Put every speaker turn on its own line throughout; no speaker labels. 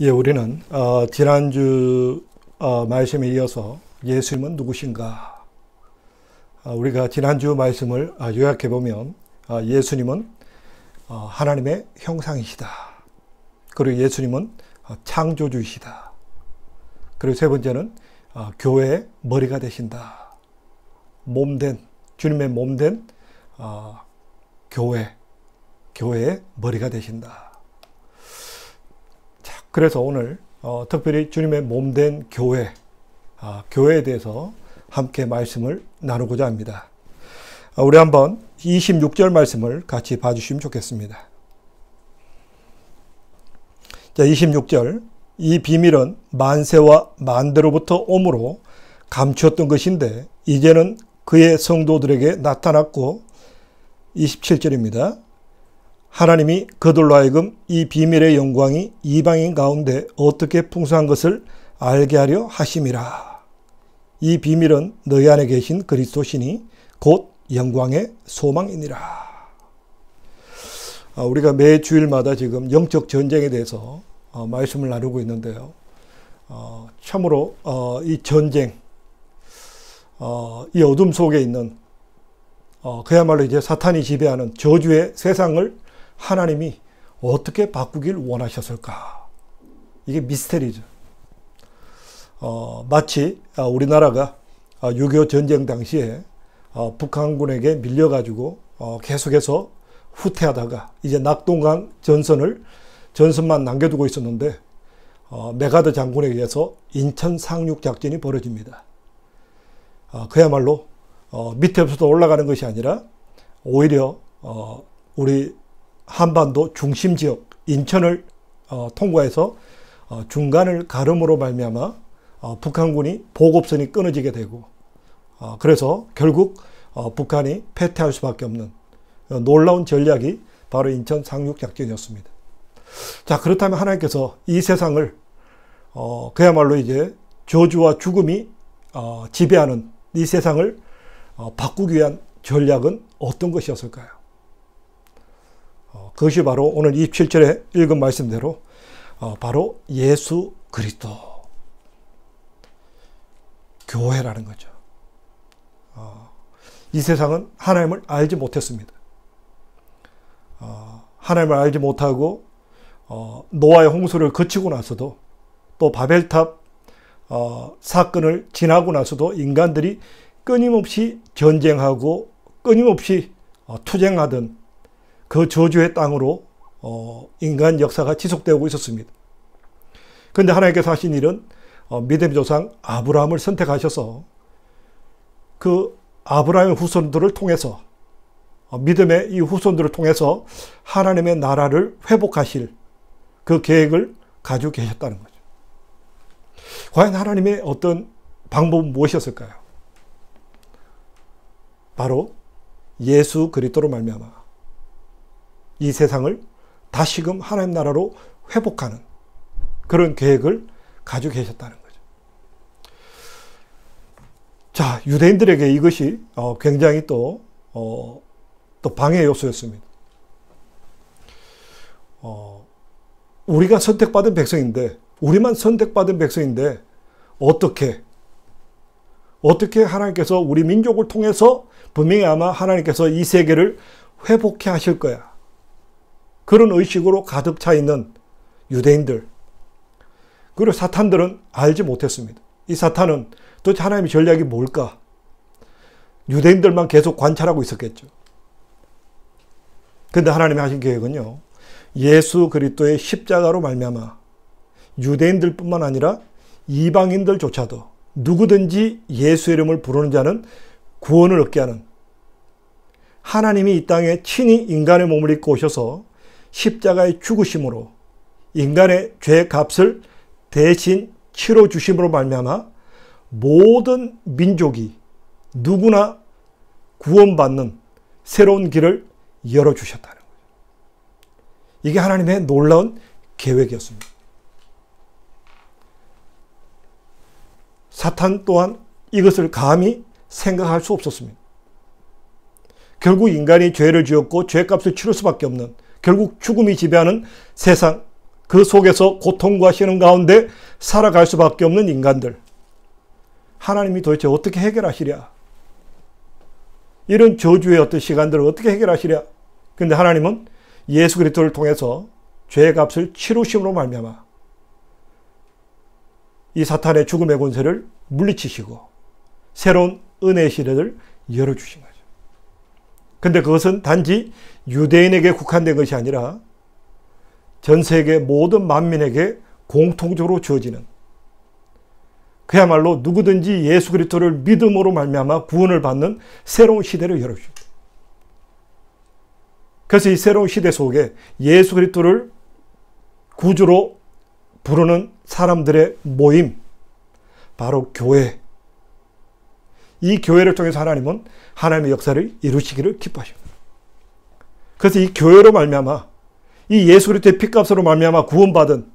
예, 우리는 지난주 말씀에 이어서 예수님은 누구신가? 우리가 지난주 말씀을 요약해 보면 예수님은 하나님의 형상이시다. 그리고 예수님은 창조주이시다. 그리고 세 번째는 교회의 머리가 되신다. 주님의 몸된 교회의 머리가 되신다. 그래서 오늘 특별히 주님의 몸된 교회에 대해서 함께 말씀을 나누고자 합니다. 우리 한번 26절 말씀을 같이 봐주시면 좋겠습니다. 자, 26절. 이 비밀은 만세와 만대로부터 오므로 감추었던 것인데 이제는 그의 성도들에게 나타났고, 27절입니다. 하나님이 그들로 하여금 이 비밀의 영광이 이방인 가운데 어떻게 풍성한 것을 알게 하려 하심이라. 이 비밀은 너희 안에 계신 그리스도시니 곧 영광의 소망이니라. 우리가 매 주일마다 지금 영적 전쟁에 대해서 말씀을 나누고 있는데요. 참으로 이 전쟁, 이 어둠 속에 있는 그야말로 이제 사탄이 지배하는 저주의 세상을 하나님이 어떻게 바꾸길 원하셨을까? 이게 미스테리죠. 마치 우리나라가 6.25 전쟁 당시에 북한군에게 밀려가지고 계속해서 후퇴하다가 이제 낙동강 전선만 남겨두고 있었는데 메가더 장군에 의해서 인천 상륙 작전이 벌어집니다. 그야말로 밑에부터 올라가는 것이 아니라 오히려 우리 한반도 중심 지역 인천을 통과해서 중간을 가름으로 말미암아 북한군이 보급선이 끊어지게 되고, 그래서 결국 북한이 패퇴할 수밖에 없는 놀라운 전략이 바로 인천 상륙 작전이었습니다. 자, 그렇다면 하나님께서 이 세상을 그야말로 이제 저주와 죽음이 지배하는 이 세상을 바꾸기 위한 전략은 어떤 것이었을까요? 그것이 바로 오늘 27절에 읽은 말씀대로 바로 예수 그리스도 교회라는 거죠. 이 세상은 하나님을 알지 못했습니다. 하나님을 알지 못하고 노아의 홍수를 거치고 나서도, 또 바벨탑 사건을 지나고 나서도 인간들이 끊임없이 전쟁하고 끊임없이 투쟁하던 그 저주의 땅으로 인간 역사가 지속되고 있었습니다. 그런데 하나님께서 하신 일은 믿음의 조상 아브라함을 선택하셔서 그 아브라함의 후손들을 통해서, 믿음의 이 후손들을 통해서 하나님의 나라를 회복하실 그 계획을 가지고 계셨다는 거죠. 과연 하나님의 어떤 방법은 무엇이었을까요? 바로 예수 그리스도로 말미암아 이 세상을 다시금 하나님 나라로 회복하는 그런 계획을 가지고 계셨다는 거죠. 자, 유대인들에게 이것이 굉장히 또 방해 요소였습니다. 우리가 선택받은 백성인데, 우리만 선택받은 백성인데 어떻게 하나님께서 우리 민족을 통해서 분명히 아마 하나님께서 이 세계를 회복해 하실 거야. 그런 의식으로 가득 차 있는 유대인들, 그리고 사탄들은 알지 못했습니다. 이 사탄은 도대체 하나님의 전략이 뭘까? 유대인들만 계속 관찰하고 있었겠죠. 그런데 하나님이 하신 계획은요, 예수 그리스도의 십자가로 말미암아 유대인들뿐만 아니라 이방인들조차도 누구든지 예수 이름을 부르는 자는 구원을 얻게 하는, 하나님이 이 땅에 친히 인간의 몸을 입고 오셔서 십자가의 죽으심으로 인간의 죄의 값을 대신 치러주심으로 말미암아 모든 민족이 누구나 구원받는 새로운 길을 열어주셨다는 거예요. 이게 하나님의 놀라운 계획이었습니다. 사탄 또한 이것을 감히 생각할 수 없었습니다. 결국 인간이 죄를 지었고 죄값을 치를 수밖에 없는, 결국 죽음이 지배하는 세상, 그 속에서 고통과 신음 가운데 살아갈 수밖에 없는 인간들. 하나님이 도대체 어떻게 해결하시랴? 이런 저주의 어떤 시간들을 어떻게 해결하시랴? 근데 하나님은 예수 그리스도를 통해서 죄의 값을 치루심으로 말미암아 이 사탄의 죽음의 권세를 물리치시고 새로운 은혜의 시대를 열어주신 거죠. 근데 그것은 단지 유대인에게 국한된 것이 아니라 전 세계 모든 만민에게 공통적으로 주어지는, 그야말로 누구든지 예수 그리스도를 믿음으로 말미암아 구원을 받는 새로운 시대를 열어줍니다. 그래서 이 새로운 시대 속에 예수 그리스도를 구주로 부르는 사람들의 모임, 바로 교회. 이 교회를 통해서 하나님은 하나님의 역사를 이루시기를 기뻐하십니다. 그래서 이 교회로 말미암아, 이 예수 그리스도의 피값으로 말미암아 구원받은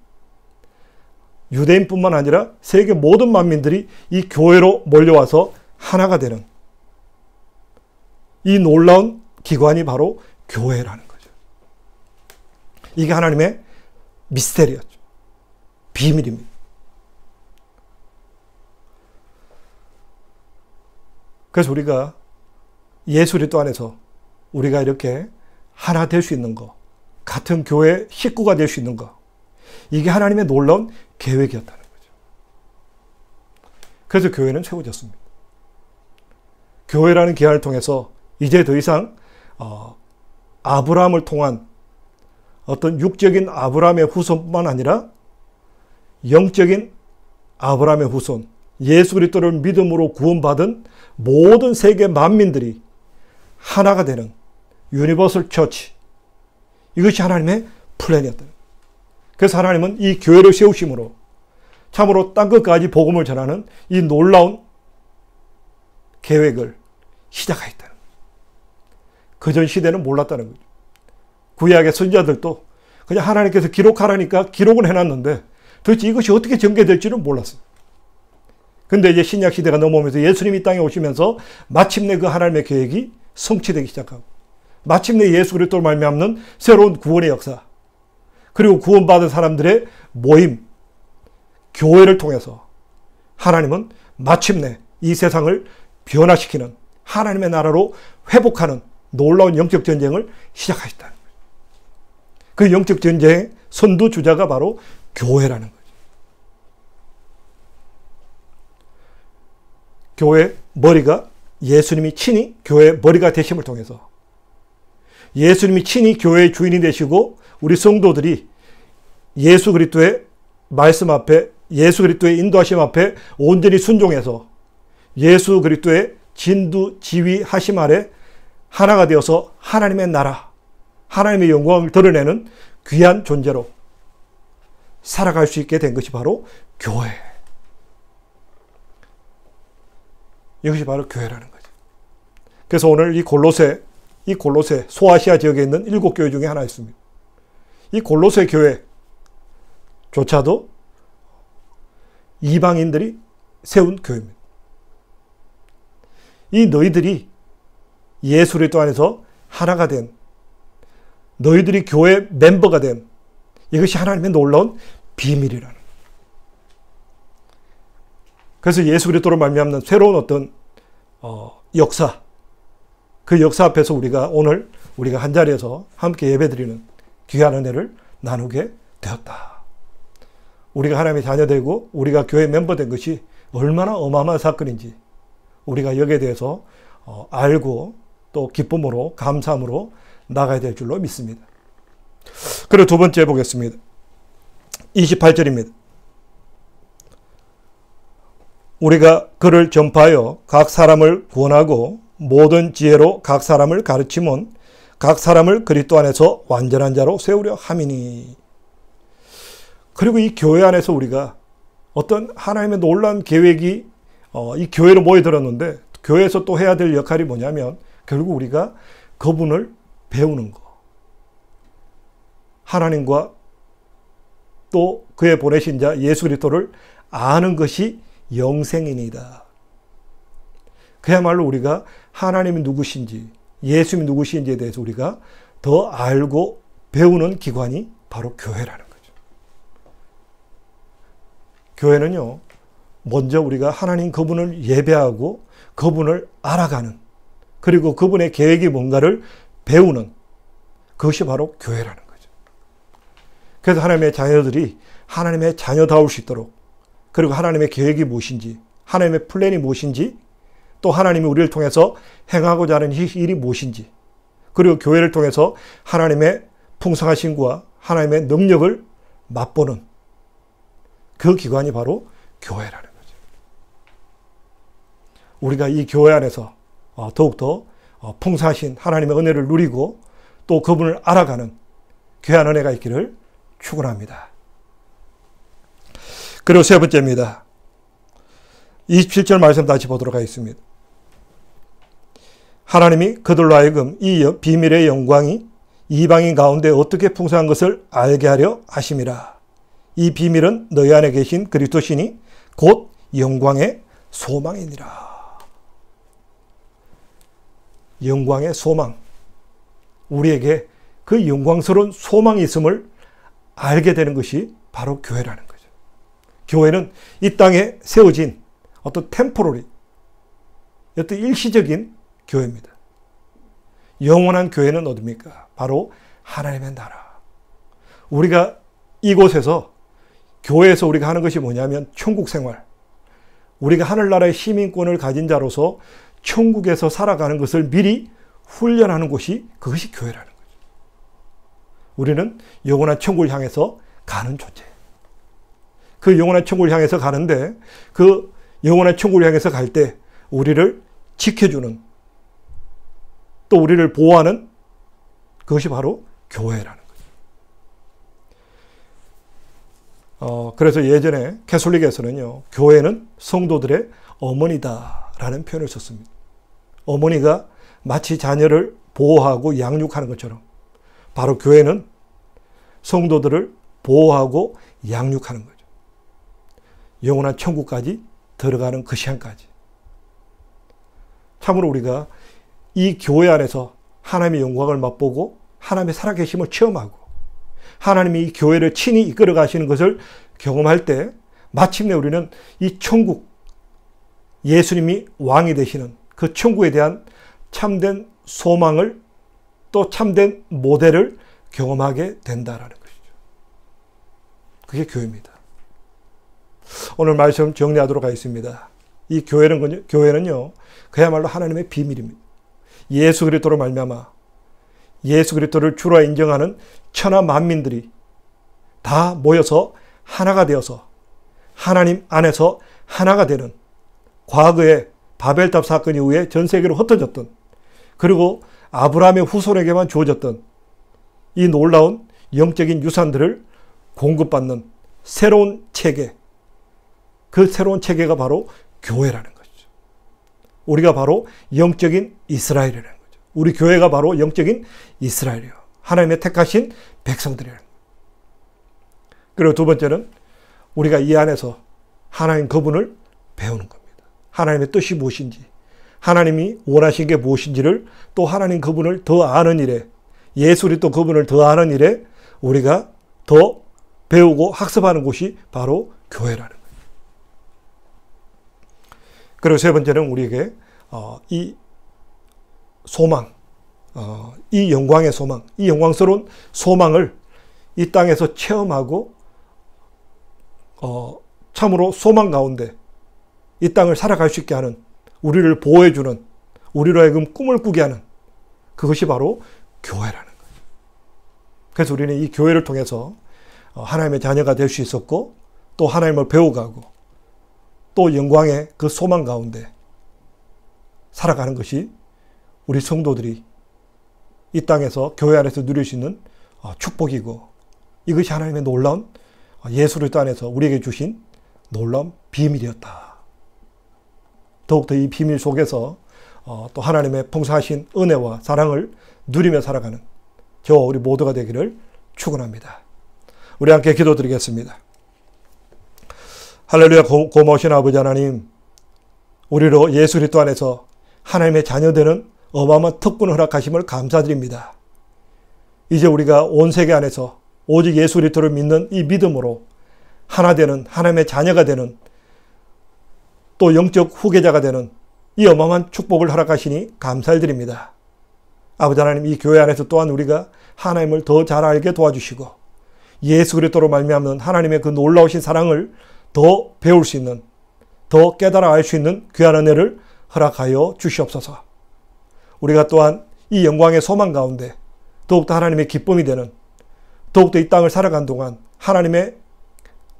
유대인뿐만 아니라 세계 모든 만민들이 이 교회로 몰려와서 하나가 되는 이 놀라운 기관이 바로 교회라는 거죠. 이게 하나님의 미스테리였죠. 비밀입니다. 그래서 우리가 예수 그리스도 안에서 우리가 이렇게 하나 될 수 있는 거, 같은 교회 식구가 될 수 있는 거, 이게 하나님의 놀라운 계획이었다는 거죠. 그래서 교회는 세워졌습니다. 교회라는 기한을 통해서 이제 더 이상 아브라함을 통한 어떤 육적인 아브라함의 후손뿐만 아니라 영적인 아브라함의 후손, 예수 그리스도를 믿음으로 구원받은 모든 세계 만민들이 하나가 되는 유니버설 처치, 이것이 하나님의 플랜이었다. 그래서 하나님은 이 교회를 세우심으로 참으로 땅끝까지 복음을 전하는 이 놀라운 계획을 시작하였다는 거예요. 그전 시대는 몰랐다는 거죠. 구약의 선지자들도 그냥 하나님께서 기록하라니까 기록은 해놨는데 도대체 이것이 어떻게 전개될지는 몰랐어요. 근데 이제 신약 시대가 넘어오면서 예수님이 땅에 오시면서 마침내 그 하나님의 계획이 성취되기 시작하고, 마침내 예수 그리스도로 말미암는 새로운 구원의 역사, 그리고 구원받은 사람들의 모임, 교회를 통해서 하나님은 마침내 이 세상을 변화시키는 하나님의 나라로 회복하는 놀라운 영적 전쟁을 시작하셨다는 거예요. 그 영적 전쟁의 선두주자가 바로 교회라는 거죠. 교회 머리가 예수님이 친히 교회 머리가 되심을 통해서 예수님이 친히 교회의 주인이 되시고 우리 성도들이 예수 그리스도의 말씀 앞에, 예수 그리스도의 인도하심 앞에 온전히 순종해서 예수 그리스도의 진두 지휘 하심 아래 하나가 되어서 하나님의 나라, 하나님의 영광을 드러내는 귀한 존재로 살아갈 수 있게 된 것이 바로 교회. 이것이 바로 교회라는 거죠. 그래서 오늘 이 골로새 소아시아 지역에 있는 7교회 중에 하나 있습니다. 이 골로새 교회조차도 이방인들이 세운 교회입니다. 이 너희들이 예수 그리스도 안에서 하나가 된, 너희들이 교회 멤버가 된, 이것이 하나님의 놀라운 비밀이라는 거예요. 그래서 예수 그리스도로 말미암는 새로운 어떤 역사, 그 역사 앞에서 우리가 한자리에서 함께 예배드리는 귀한 은혜를 나누게 되었다. 우리가 하나님의 자녀되고 우리가 교회 멤버 된 것이 얼마나 어마어마한 사건인지 우리가 여기에 대해서 알고 또 기쁨으로 감사함으로 나가야 될 줄로 믿습니다. 그리고 두 번째 보겠습니다. 28절입니다. 우리가 그를 전파하여 각 사람을 구원하고 모든 지혜로 각 사람을 가르치면 각 사람을 그리스도 안에서 완전한 자로 세우려 함이니. 그리고 이 교회 안에서 우리가 어떤 하나님의 놀라운 계획이 이 교회로 모여들었는데, 교회에서 또 해야 될 역할이 뭐냐면 결국 우리가 그분을 배우는 거, 하나님과 또 그의 보내신 자 예수 그리스도를 아는 것이 영생이니이다. 그야말로 우리가 하나님이 누구신지, 예수님이 누구신지에 대해서 우리가 더 알고 배우는 기관이 바로 교회라는 거죠. 교회는요, 먼저 우리가 하나님 그분을 예배하고 그분을 알아가는, 그리고 그분의 계획이 뭔가를 배우는, 그것이 바로 교회라는 거죠. 그래서 하나님의 자녀들이 하나님의 자녀다울 수 있도록, 그리고 하나님의 계획이 무엇인지, 하나님의 플랜이 무엇인지, 또 하나님이 우리를 통해서 행하고자 하는 일이 무엇인지, 그리고 교회를 통해서 하나님의 풍성하심과 하나님의 능력을 맛보는 그 기관이 바로 교회라는 거죠. 우리가 이 교회 안에서 더욱더 풍성하신 하나님의 은혜를 누리고 또 그분을 알아가는 귀한 은혜가 있기를 축원합니다. 그리고 세 번째입니다. 27절 말씀 다시 보도록 하겠습니다. 하나님이 그들로 하여금 이 비밀의 영광이 이방인 가운데 어떻게 풍성한 것을 알게 하려 하심이라. 이 비밀은 너희 안에 계신 그리스도시니 곧 영광의 소망이니라. 영광의 소망. 우리에게 그 영광스러운 소망이 있음을 알게 되는 것이 바로 교회라는 거죠. 교회는 이 땅에 세워진 어떤 템포러리, 어떤 일시적인 교회입니다. 영원한 교회는 어디입니까? 바로 하나님의 나라. 우리가 이곳에서, 교회에서 우리가 하는 것이 뭐냐면 천국 생활. 우리가 하늘나라의 시민권을 가진 자로서 천국에서 살아가는 것을 미리 훈련하는 곳이, 그것이 교회라는 거죠. 우리는 영원한 천국을 향해서 가는 존재예요. 그 영원한 천국을 향해서 가는데, 그 영원한 천국을 향해서 갈 때 우리를 지켜주는, 또 우리를 보호하는 그것이 바로 교회라는 거죠. 그래서 예전에 캐톨릭에서는요, 교회는 성도들의 어머니다라는 표현을 썼습니다. 어머니가 마치 자녀를 보호하고 양육하는 것처럼 바로 교회는 성도들을 보호하고 양육하는 거죠. 영원한 천국까지 들어가는 그 시간까지. 참으로 우리가 이 교회 안에서 하나님의 영광을 맛보고 하나님의 살아계심을 체험하고 하나님이 이 교회를 친히 이끌어 가시는 것을 경험할 때 마침내 우리는 이 천국, 예수님이 왕이 되시는 그 천국에 대한 참된 소망을, 또 참된 모델을 경험하게 된다라는 것이죠. 그게 교회입니다. 오늘 말씀 정리하도록 하겠습니다. 이 교회는요, 그야말로 하나님의 비밀입니다. 예수 그리스도로 말미암아 예수 그리스도를 주로 인정하는 천하 만민들이 다 모여서 하나가 되어서 하나님 안에서 하나가 되는, 과거에 바벨탑 사건 이후에 전 세계로 흩어졌던, 그리고 아브라함의 후손에게만 주어졌던 이 놀라운 영적인 유산들을 공급받는 새로운 체계, 그 새로운 체계가 바로 교회라는 것이죠. 우리가 바로 영적인 이스라엘이라는 거죠. 우리 교회가 바로 영적인 이스라엘이에요. 하나님의 택하신 백성들이라는 거예요. 그리고 두 번째는 우리가 이 안에서 하나님 그분을 배우는 겁니다. 하나님의 뜻이 무엇인지, 하나님이 원하신 게 무엇인지를, 또 하나님 그분을 더 아는 일에, 예수 그리스도 그분을 더 아는 일에 우리가 더 배우고 학습하는 곳이 바로 교회라는 거예요. 그리고 세 번째는 우리에게 이 소망, 이 영광의 소망, 이 영광스러운 소망을 이 땅에서 체험하고 참으로 소망 가운데 이 땅을 살아갈 수 있게 하는, 우리를 보호해주는, 우리로 하여금 꿈을 꾸게 하는 그것이 바로 교회라는 거예요. 그래서 우리는 이 교회를 통해서 하나님의 자녀가 될 수 있었고, 또 하나님을 배워가고, 또 영광의 그 소망 가운데 살아가는 것이 우리 성도들이 이 땅에서 교회 안에서 누릴 수 있는 축복이고, 이것이 하나님의 놀라운 예수 그리스도 안에서 우리에게 주신 놀라운 비밀이었다. 더욱더 이 비밀 속에서 또 하나님의 풍성하신 은혜와 사랑을 누리며 살아가는 저와 우리 모두가 되기를 축원합니다. 우리 함께 기도드리겠습니다. 할렐루야. 고마우신 아버지 하나님, 우리로 예수 그리스도 안에서 하나님의 자녀되는 어마어마한 특권을 허락하심을 감사드립니다. 이제 우리가 온 세계 안에서 오직 예수 그리스도를 믿는 이 믿음으로 하나 되는, 하나님의 자녀가 되는, 또 영적 후계자가 되는 이 어마어마한 축복을 허락하시니 감사드립니다. 아버지 하나님, 이 교회 안에서 또한 우리가 하나님을 더 잘 알게 도와주시고 예수 그리스도로 말미암는 하나님의 그 놀라우신 사랑을 더 배울 수 있는, 더 깨달아 알 수 있는 귀한 은혜를 허락하여 주시옵소서. 우리가 또한 이 영광의 소망 가운데 더욱더 하나님의 기쁨이 되는, 더욱더 이 땅을 살아간 동안 하나님의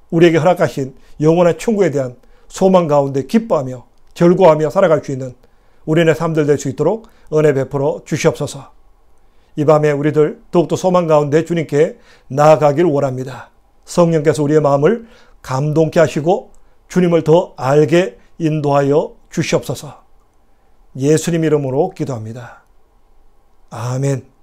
우리에게 허락하신 영원한 천국에 대한 소망 가운데 기뻐하며 절구하며 살아갈 수 있는 우리네 삶들 될 수 있도록 은혜 베풀어 주시옵소서. 이 밤에 우리들 더욱더 소망 가운데 주님께 나아가길 원합니다. 성령께서 우리의 마음을 감동케 하시고 주님을 더 알게 인도하여 주시옵소서. 예수님 이름으로 기도합니다. 아멘.